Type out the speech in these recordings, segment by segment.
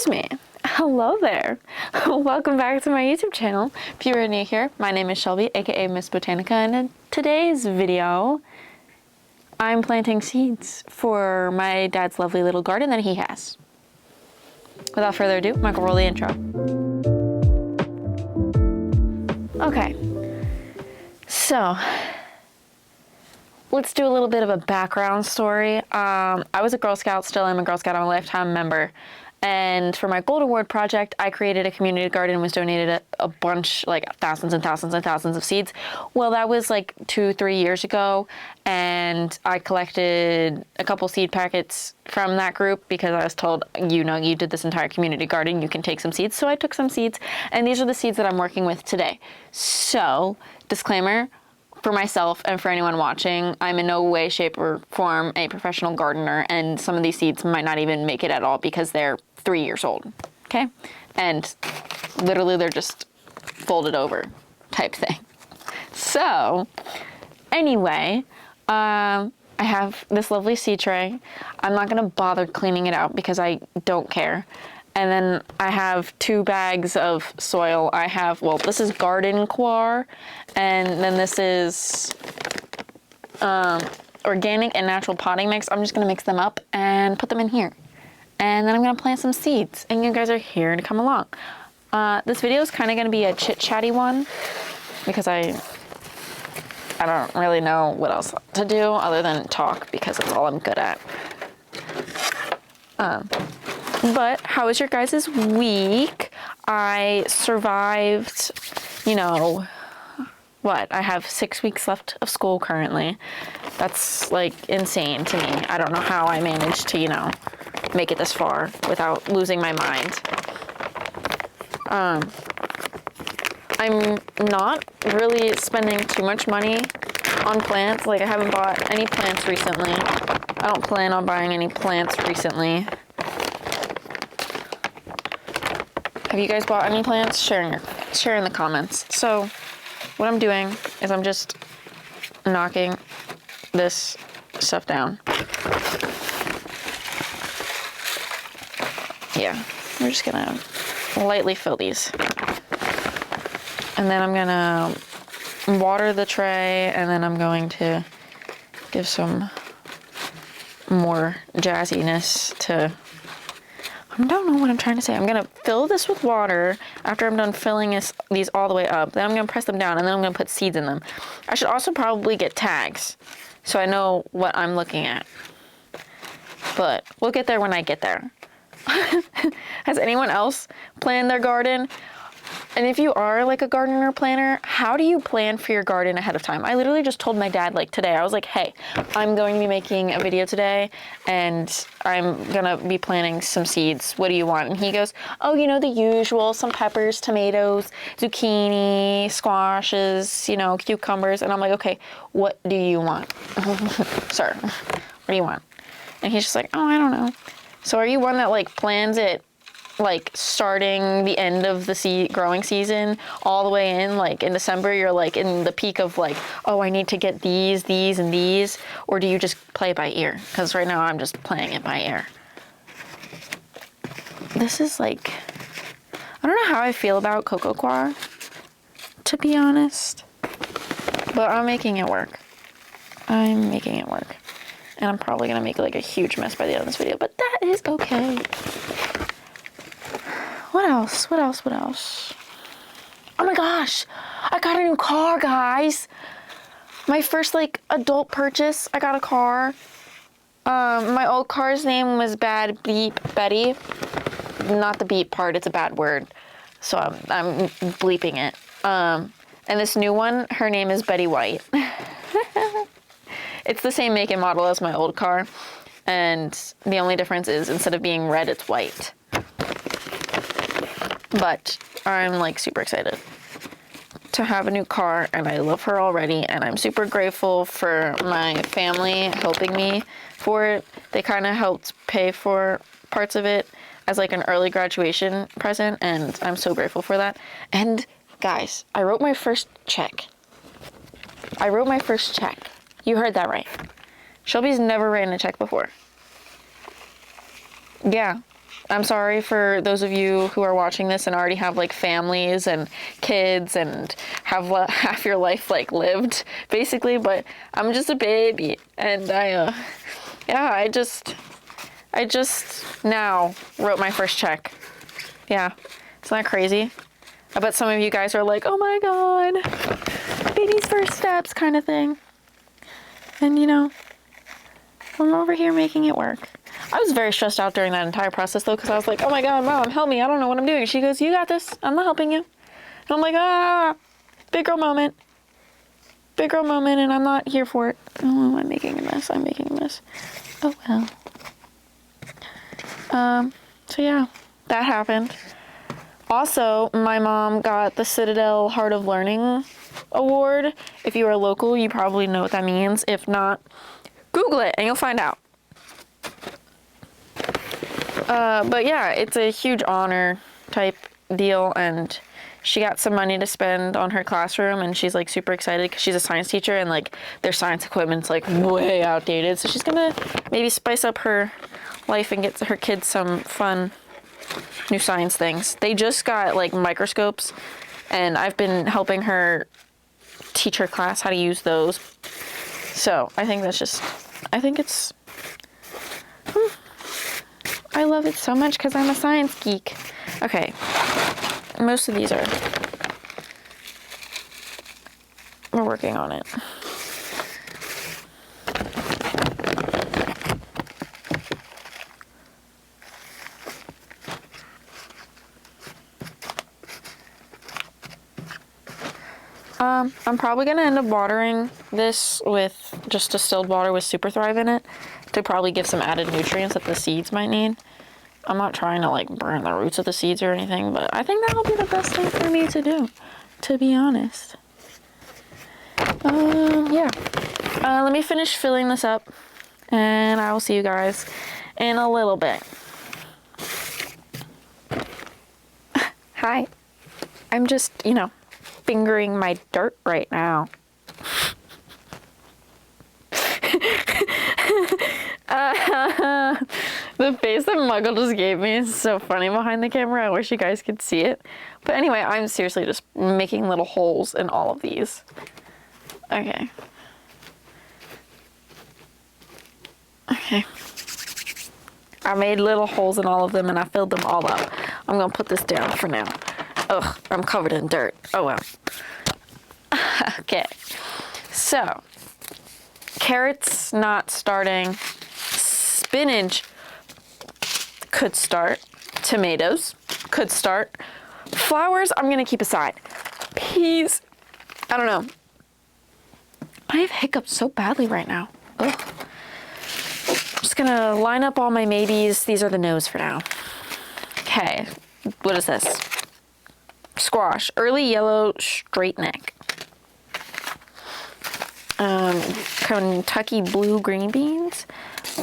Excuse me. Hello there. Welcome back to my YouTube channel. If you are new here, my name is Shelby, aka Ms.Botanica, and in today's video, I'm planting seeds for my dad's lovely little garden that he has. Without further ado, Michael, roll the intro. Okay, so let's do a little bit of a background story. I was a Girl Scout, still am a Girl Scout, I'm a lifetime member. And for my Gold Award project, I created a community garden and was donated a bunch, like thousands and thousands and thousands of seeds. Well, that was like 2-3 years ago. And I collected a couple seed packets from that group because I was told, you know, you did this entire community garden, you can take some seeds. So I took some seeds, and these are the seeds that I'm working with today. So, disclaimer, for myself and for anyone watching, I'm in no way, shape, or form a professional gardener, and some of these seeds might not even make it at all because they're 3 years old, okay? And literally they're just folded over type thing. So, anyway, I have this lovely seed tray. I'm not gonna bother cleaning it out because I don't care. And then I have 2 bags of soil. I have, well, this is garden coir, and then this is organic and natural potting mix. I'm just gonna mix them up and put them in here. And then I'm gonna plant some seeds, and you guys are here to come along. This video is kind of gonna be a chit-chatty one because I don't really know what else to do other than talk because it's all I'm good at. But how was your guys' week? I survived, you know, what? I have 6 weeks left of school currently. That's like insane to me. I don't know how I managed to, you know, make it this far without losing my mind. I'm not really spending too much money on plants. Like, I haven't bought any plants recently. I don't plan on buying any plants recently. Have you guys bought any plants? Share in the comments. So what I'm doing is I'm just knocking this stuff down. Yeah, we're just gonna lightly fill these. And then I'm gonna water the tray, and then I'm going to give some more jazziness to, I don't know what I'm trying to say. I'm gonna fill this with water after I'm done filling these all the way up. Then I'm gonna press them down, and then I'm gonna put seeds in them. I should also probably get tags so I know what I'm looking at. But we'll get there when I get there. Has anyone else planned their garden? And if you are like a gardener planner, how do you plan for your garden ahead of time? I literally just told my dad like today, I was like, hey, I'm going to be making a video today and I'm gonna be planting some seeds. What do you want? And he goes, oh, you know, the usual, some peppers, tomatoes, zucchini, squashes, you know, cucumbers. And I'm like, okay, what do you want? Sir, what do you want? And he's just like, oh, I don't know. So are you one that like plans it like starting the end of the growing season all the way in, like in December you're like in the peak of like, oh, I need to get these and these, or do you just play it by ear? Because right now I'm just playing it by ear. This is like, I don't know how I feel about coco coir, to be honest, but I'm making it work. I'm making it work. And I'm probably gonna make like a huge mess by the end of this video, but that is okay. What else? What else? What else? Oh my gosh, I got a new car, guys. My first like adult purchase, I got a car. My old car's name was Bad Beep Betty. Not the beep part, it's a bad word. So I'm bleeping it. And this new one, her name is Betty White. It's the same make and model as my old car. And the only difference is instead of being red, it's white. But I'm like super excited to have a new car, and I love her already, and I'm super grateful for my family helping me for it. They kind of helped pay for parts of it as like an early graduation present, and I'm so grateful for that. And guys, I wrote my first check. You heard that right. Shelby's never written a check before. Yeah, I'm sorry for those of you who are watching this and already have like families and kids and have half your life like lived basically, but I'm just a baby and I just now wrote my first check. Yeah, isn't that crazy? I bet some of you guys are like, oh my God, baby's first steps kind of thing. And you know, I'm over here making it work. I was very stressed out during that entire process though, because I was like, oh my God, Mom, help me. I don't know what I'm doing. She goes, you got this. I'm not helping you. And I'm like, big girl moment. Big girl moment, and I'm not here for it. Oh, I'm making a mess. I'm making a mess. Oh well. So yeah, that happened. Also, my mom got the Citadel Heart of Learning Award. If you are local, you probably know what that means. If not, Google it and you'll find out. But yeah, it's a huge honor type deal, and she got some money to spend on her classroom, and she's like super excited because she's a science teacher and like their science equipment's like way outdated. So she's gonna maybe spice up her life and get her kids some fun new science things. They just got like microscopes, and I've been helping her teach her class how to use those. So I think it's I love it so much because I'm a science geek. Okay, most of these we're working on it. I'm probably gonna end up watering this with just distilled water with Super Thrive in it to probably give some added nutrients that the seeds might need. I'm not trying to like burn the roots of the seeds or anything, but I think that'll be the best thing for me to do, to be honest. Yeah. Let me finish filling this up, and I will see you guys in a little bit. Hi. I'm just, fingering my dirt right now. The face that Muggle just gave me is so funny behind the camera. I wish you guys could see it. But anyway, I'm seriously just making little holes in all of these. Okay. Okay. I made little holes in all of them and I filled them all up. I'm gonna put this down for now. Ugh, I'm covered in dirt. Oh well. Okay. So, carrots not starting. Spinach could start. Tomatoes could start. Flowers, I'm gonna keep aside. Peas, I don't know. I have hiccups so badly right now. Ugh. I'm just gonna line up all my maybes. These are the no's for now. Okay, what is this? Squash, early yellow straight neck. Kentucky blue green beans.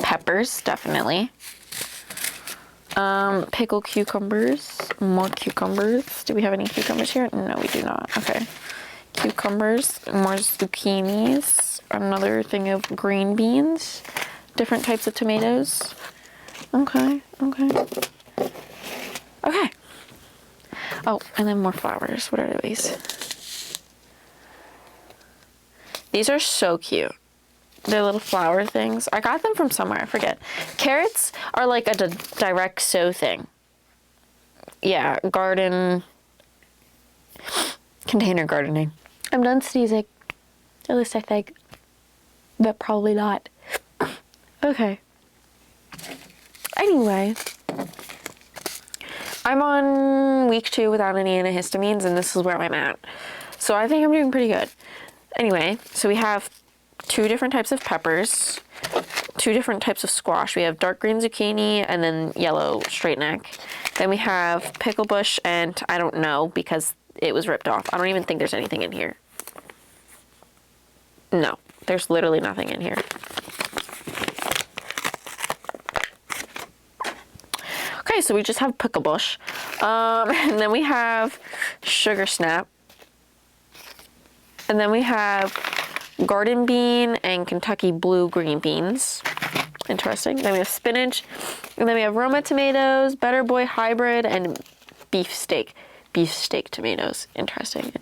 Peppers, definitely. Pickled cucumbers. More cucumbers. Do we have any cucumbers here? No, we do not. Okay. Cucumbers. More zucchinis. Another thing of green beans. Different types of tomatoes. Okay. Oh, and then more flowers. What are these? These are so cute. They're little flower things. I got them from somewhere. I forget. Carrots are like a direct sow thing. Yeah, container gardening. I'm done sneezing. At least I think. But probably not. Okay. Anyway. I'm on week 2 without any antihistamines, and this is where I'm at. So I think I'm doing pretty good. Anyway, so we have 2 different types of peppers, 2 different types of squash. We have dark green zucchini and then yellow straight neck. Then we have pickle bush, and I don't know because it was ripped off. I don't even think there's anything in here. No, there's literally nothing in here. Okay, so we just have pickle bush. And then we have sugar snap. And then we have garden bean and Kentucky blue green beans. Interesting. Then we have spinach. And then we have Roma tomatoes, Better Boy hybrid, and beef steak. Beef steak tomatoes. Interesting.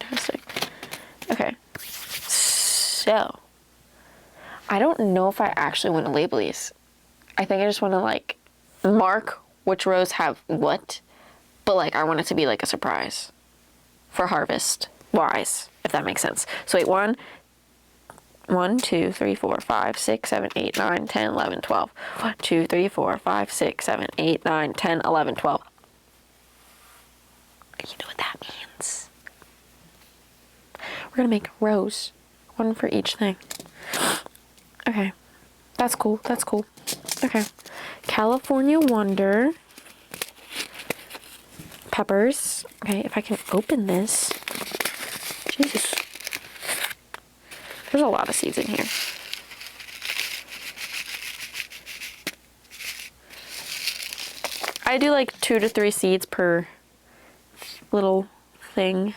Okay. So, I don't know if I actually want to label these. I think I just want to, like, mark which rows have what. But, like, I want it to be, like, a surprise for harvest-wise, if that makes sense. So, wait, 1, 2, 3, 4, 5, 6, 7, 8, 9, 10, 11, 12. 1, 2, 3, 4, 5, 6, 7, 8, 9, 10, 11, 12. You know what that means. We're gonna make rows. One for each thing. Okay. That's cool. Okay. California Wonder. Peppers. Okay, if I can open this. Jesus. There's a lot of seeds in here. I do like 2 to 3 seeds per little thing.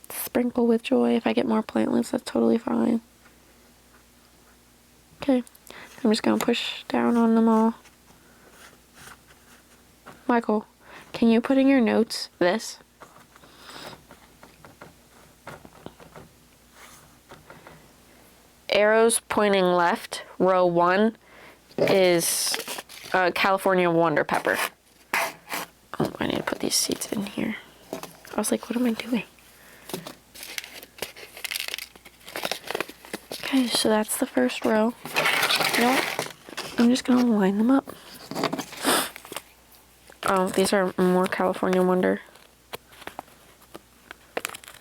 Sprinkle with joy. If I get more plantlets, that's totally fine. Okay. I'm just gonna push down on them all. Michael, can you put in your notes this? Arrows pointing left, row 1 is California Wonder Pepper. Oh, I need to put these seeds in here. I was like, what am I doing? Okay, so that's the first row. You know what? I'm just gonna line them up. Oh, these are more California Wonder.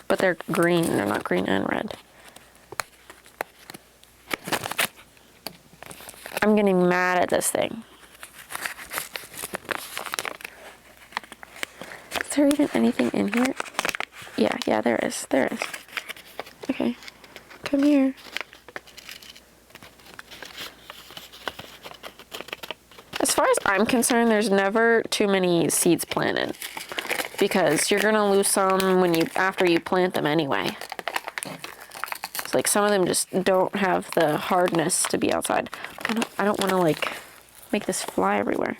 But they're green, they're not green and red. I'm getting mad at this thing. Is there even anything in here? Yeah, there is. Okay, come here. As far as I'm concerned, there's never too many seeds planted because you're gonna lose some after you plant them anyway. It's like some of them just don't have the hardness to be outside. I don't want to like make this fly everywhere.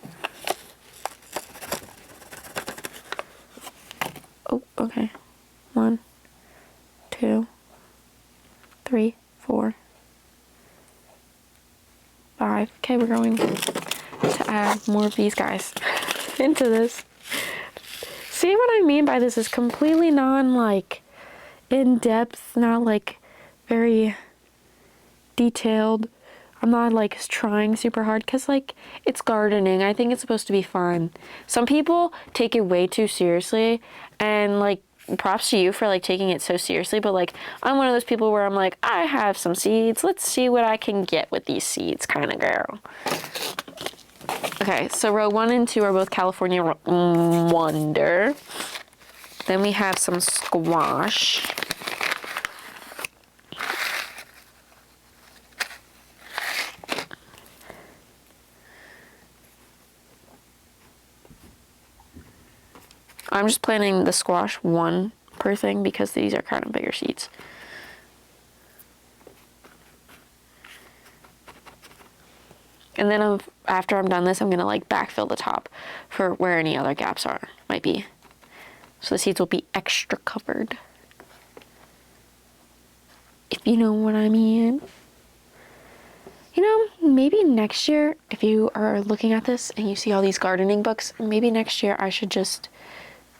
Oh, okay. 1, 2, 3, 4, 5. Okay, we're going to add more of these guys into this. See what I mean by this is completely in-depth, not like very detailed. I'm not like trying super hard because like it's gardening. I think it's supposed to be fun. Some people take it way too seriously, and like props to you for like taking it so seriously, but like I'm one of those people where I'm like, I have some seeds, let's see what I can get with these seeds kind of girl. Okay, so row 1 and 2 are both California Wonder. Then we have some squash. I'm just planting the squash 1 per thing because these are kind of bigger seeds. And then after I'm done this, I'm gonna like backfill the top for where any other gaps might be. So the seeds will be extra covered. If you know what I mean. You know, maybe next year, if you are looking at this and you see all these gardening books, maybe next year I should just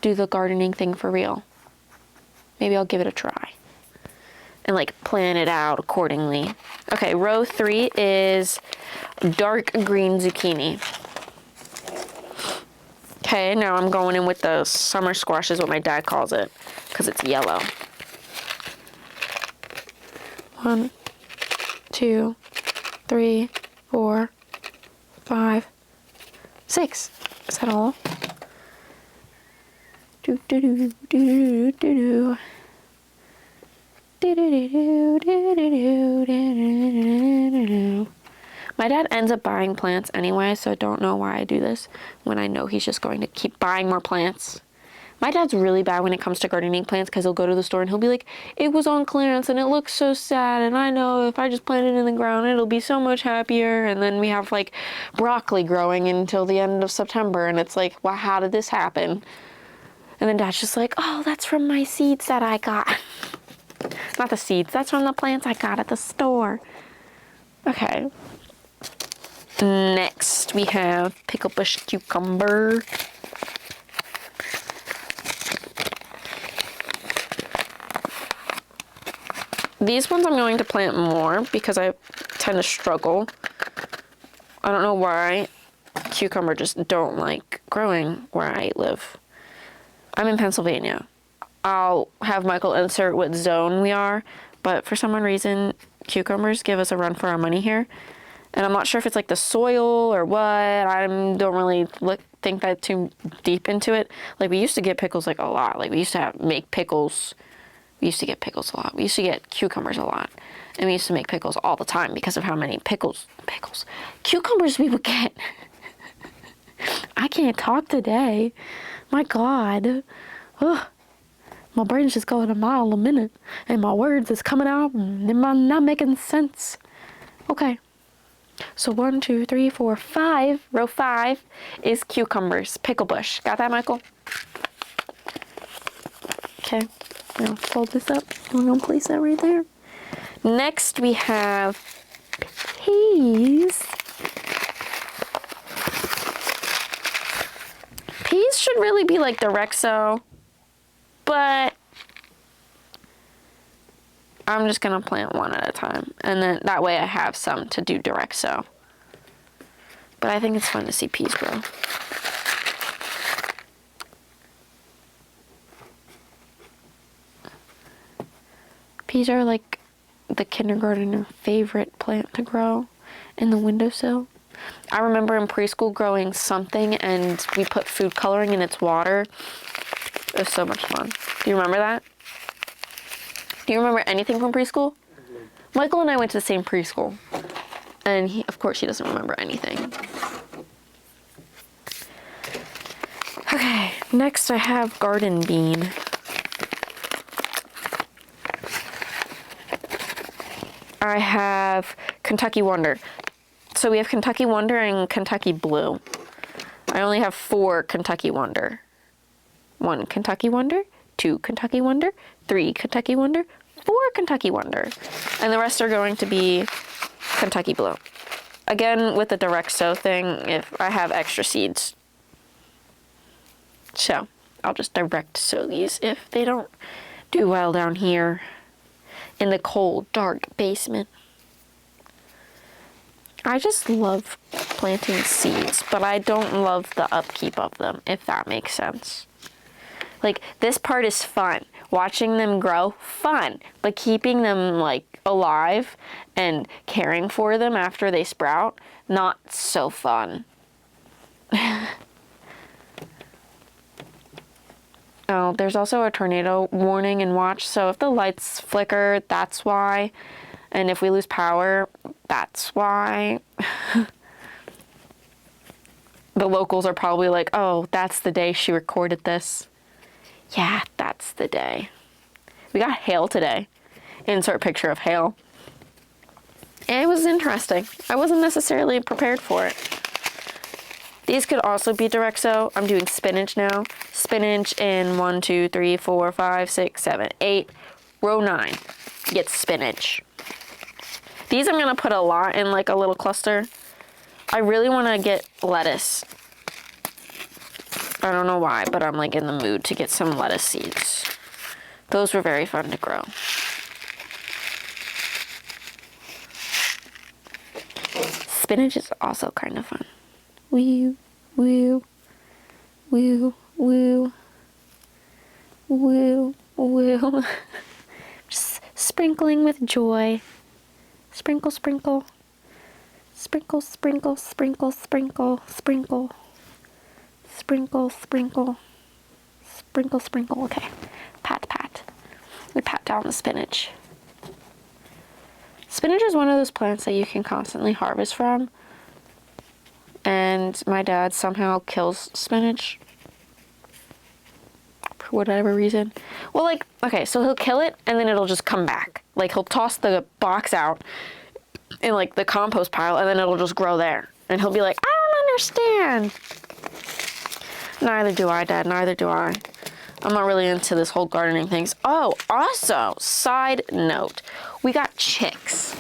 do the gardening thing for real. Maybe I'll give it a try and like plan it out accordingly. Okay, row 3 is dark green zucchini. Okay, now I'm going in with the summer squash is what my dad calls it because it's yellow. 1, 2, 3, 4, 5, 6. Is that all? Do do do do do do. My dad ends up buying plants anyway, so I don't know why I do this when I know he's just going to keep buying more plants. My dad's really bad when it comes to gardening plants because he'll go to the store and he'll be like, it was on clearance and it looks so sad, and I know if I just plant it in the ground it'll be so much happier. And then we have like broccoli growing until the end of September, and it's like, well, how did this happen? And then Dad's just like, oh, that's from my seeds that I got. Not the seeds, that's from the plants I got at the store. Okay. Next we have pickle bush cucumber. These ones I'm going to plant more because I tend to struggle. I don't know why cucumber just don't like growing where I live. I'm in Pennsylvania. I'll have Michael insert what zone we are, but for some reason, cucumbers give us a run for our money here. And I'm not sure if it's like the soil or what. I don't really think that too deep into it. Like, we used to get pickles like a lot. Like, we used to make pickles. We used to get pickles a lot. We used to get cucumbers a lot. And we used to make pickles all the time because of how many cucumbers we would get. I can't talk today. My God. Ugh. My brain's just going a mile a minute. And my words is coming out and they're not making sense. Okay. So 1, 2, 3, 4, 5. Row 5 is cucumbers. Pickle bush. Got that, Michael? Okay. I'm going to fold this up. We're going to place that right there. Next, we have peas. Peas should really be like Direxo, but I'm just going to plant one at a time. And then that way I have some to do Direxo. But I think it's fun to see peas grow. Peas are like the kindergartner favorite plant to grow in the windowsill. I remember in preschool growing something and we put food coloring in its water. It was so much fun. Do you remember that? Do you remember anything from preschool? Michael and I went to the same preschool. And of course he doesn't remember anything. Okay, next I have garden bean. I have Kentucky Wonder. So we have Kentucky Wonder and Kentucky Blue. I only have 4 Kentucky Wonder. 1 Kentucky Wonder, 2 Kentucky Wonder, 3 Kentucky Wonder, 4 Kentucky Wonder. And the rest are going to be Kentucky Blue. Again, with the Direxo thing, if I have extra seeds. So, I'll just direct sow these if they don't do well down here in the cold, dark basement. I just love planting seeds, but I don't love the upkeep of them, if that makes sense. Like, this part is fun. Watching them grow, fun. But keeping them, like, alive and caring for them after they sprout, not so fun. Oh, there's also a tornado warning and watch, so if the lights flicker, that's why. And if we lose power, that's why. The locals are probably like, oh, that's the day she recorded this. Yeah, that's the day. We got hail today. Insert picture of hail. And it was interesting. I wasn't necessarily prepared for it. These could also be Direxo. I'm doing spinach now. Spinach in 1, 2, 3, 4, 5, 6, 7, 8. Row 9 gets spinach. These I'm going to put a lot in like a little cluster. I really want to get lettuce. I don't know why, but I'm like in the mood to get some lettuce seeds. Those were very fun to grow. Spinach is also kind of fun. Woo, woo, woo, woo, woo, woo. Just sprinkling with joy. Sprinkle, sprinkle. Sprinkle, sprinkle, sprinkle, sprinkle, sprinkle. Sprinkle, sprinkle. Sprinkle, sprinkle. Okay. Pat, pat. We pat down the spinach. Spinach is one of those plants that you can constantly harvest from. And my dad somehow kills spinach. for whatever reason. Well, like, okay, so he'll kill it and then it'll just come back. Like, he'll toss the box out in like the compost pile and then it'll just grow there. And he'll be like, I don't understand. Neither do I, Dad, neither do I. I'm not really into this whole gardening things. Oh, also, side note, we got chicks.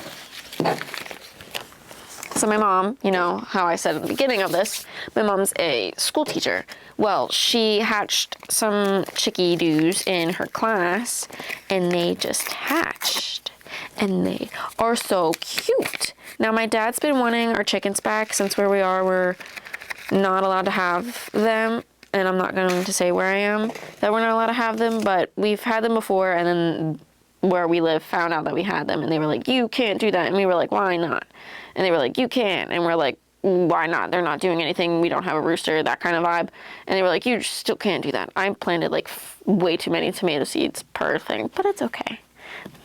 So my mom, you know how I said at the beginning of this, my mom's a school teacher. Well, she hatched some chickie-doos in her class, and they just hatched. And they are so cute. Now, my dad's been wanting our chickens back since where we are, we're not allowed to have them. And I'm not going to say where I am that we're not allowed to have them, but we've had them before, and then where we live found out that we had them, and they were like, you can't do that. And we were like, why not? And they were like, you can't. And we're like, why not? They're not doing anything. We don't have a rooster, that kind of vibe. And they were like, you still can't do that. I planted like way too many tomato seeds per thing, but it's okay.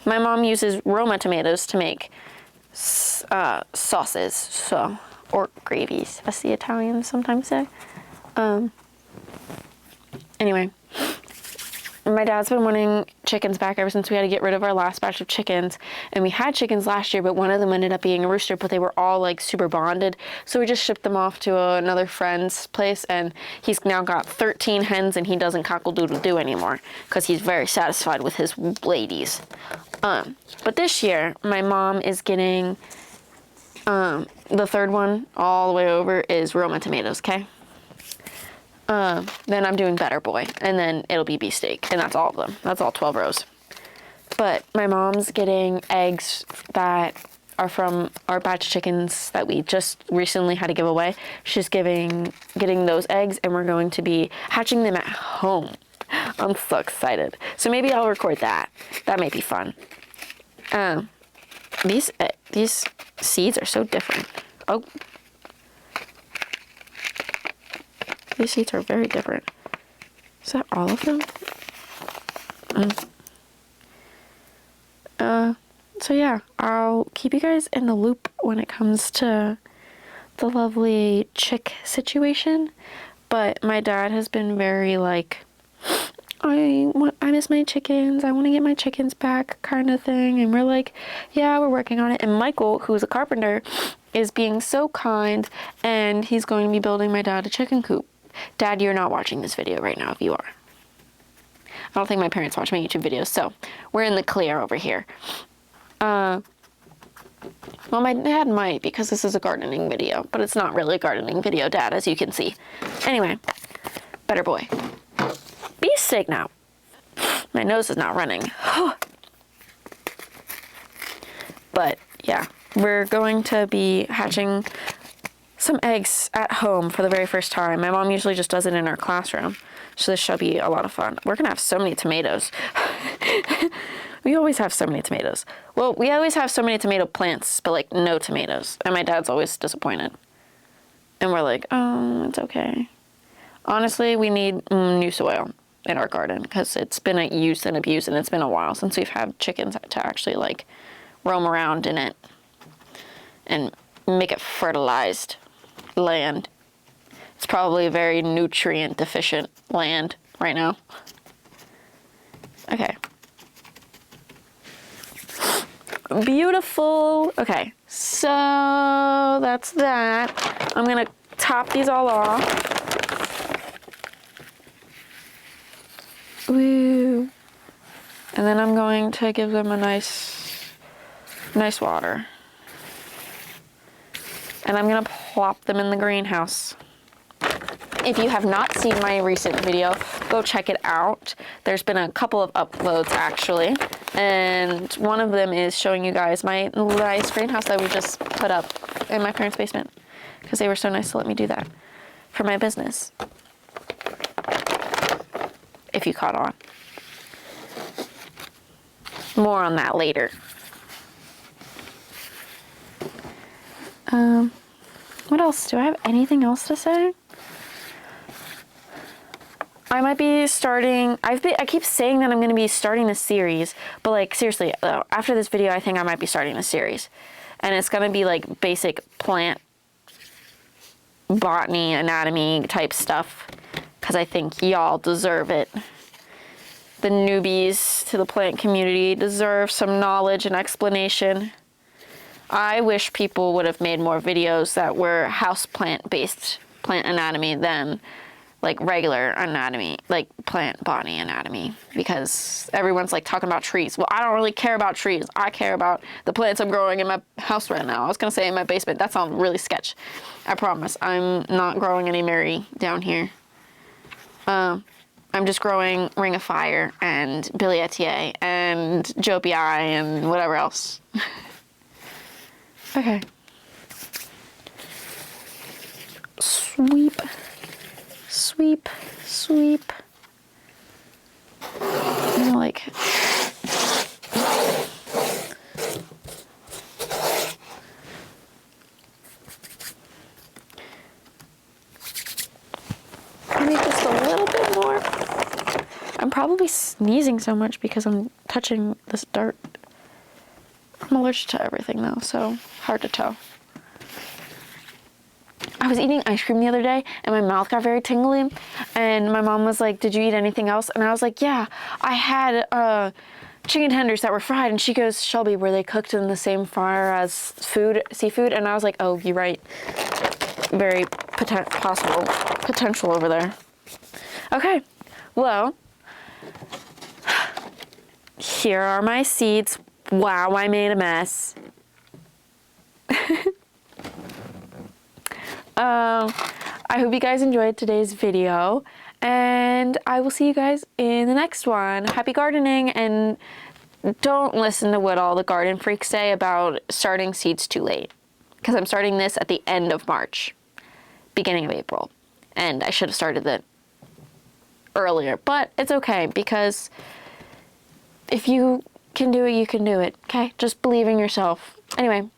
My mom uses Roma tomatoes to make sauces, or gravies, as the Italians sometimes say. Anyway, my dad's been wanting chickens back ever since we had to get rid of our last batch of chickens. And we had chickens last year, but one of them ended up being a rooster, but they were all like super bonded. So we just shipped them off to another friend's place, and he's now got 13 hens, and he doesn't cockle-doodle-doo anymore because he's very satisfied with his ladies. But this year, my mom is getting, the third one all the way over is Roma tomatoes, okay? Then I'm doing Better Boy, and then it'll be beefsteak, and that's all of them. That's all 12 rows. But my mom's getting eggs that are from our batch of chickens that we just recently had to give away. She's getting those eggs, and we're going to be hatching them at home. I'm so excited. So maybe I'll record that. That may be fun. These seeds are so different. Oh. These seeds are very different. Is that all of them? So yeah, I'll keep you guys in the loop when it comes to the lovely chick situation. But my dad has been very like, I miss my chickens. I want to get my chickens back kind of thing. And we're like, yeah, we're working on it. And Michael, who's a carpenter, is being so kind, and he's going to be building my dad a chicken coop. Dad, you're not watching this video right now if you are. I don't think my parents watch my YouTube videos, so we're in the clear over here. Well, my dad might, because this is a gardening video, but it's not really a gardening video, Dad, as you can see. Anyway, Better Boy. Beefsteak now. My nose is not running. But yeah, we're going to be hatching some eggs at home for the very first time. My mom usually just does it in our classroom, so this should be a lot of fun. We're gonna have so many tomatoes. We always have so many tomatoes. Well, we always have so many tomato plants, but like no tomatoes. And my dad's always disappointed. And we're like, oh, it's okay. Honestly, we need new soil in our garden because it's been a use and abuse, and it's been a while since we've had chickens to actually like roam around in it and make it fertilized land. It's probably a very nutrient deficient land right now. Okay. Beautiful. Okay, so that's that. I'm gonna top these all off. Woo. And then I'm going to give them a nice water. And I'm gonna plop them in the greenhouse. If you have not seen my recent video, go check it out. There's been a couple of uploads actually. And one of them is showing you guys my nice greenhouse that we just put up in my parents' basement. Because they were so nice to let me do that for my business. If you caught on. More on that later. What else? Do I have anything else to say? I might be starting, I keep saying that I'm going to be starting this series, but like seriously, after this video, I think I might be starting this series. And it's going to be like basic plant botany, anatomy type stuff, because I think y'all deserve it. the newbies to the plant community deserve some knowledge and explanation. I wish people would have made more videos that were houseplant based plant anatomy than like regular anatomy, like plant body anatomy, because everyone's like talking about trees. Well, I don't really care about trees. I care about the plants I'm growing in my house right now. I was gonna say in my basement. That sounds really sketch. I promise. I'm not growing any Mary down here. I'm just growing Ring of Fire and Billy Etier and Jopi and whatever else. Okay. Sweep, sweep, sweep. You know, like. Maybe just a little bit more. I'm probably sneezing so much because I'm touching this dirt. I'm allergic to everything though, so hard to tell. I was eating ice cream the other day and my mouth got very tingly, and my mom was like, did you eat anything else? And I was like, yeah, I had chicken tenders that were fried. And she goes, Shelby, were they cooked in the same fryer as seafood? And I was like, oh, you're right. Very potential over there. Okay, well, here are my seeds. Wow, I made a mess. I hope you guys enjoyed today's video, and I will see you guys in the next one. Happy gardening, and don't listen to what all the garden freaks say about starting seeds too late, because I'm starting this at the end of March, beginning of April, and I should have started it earlier, but it's okay, because if you can do it, you can do it, okay? Just believe in yourself. Anyway,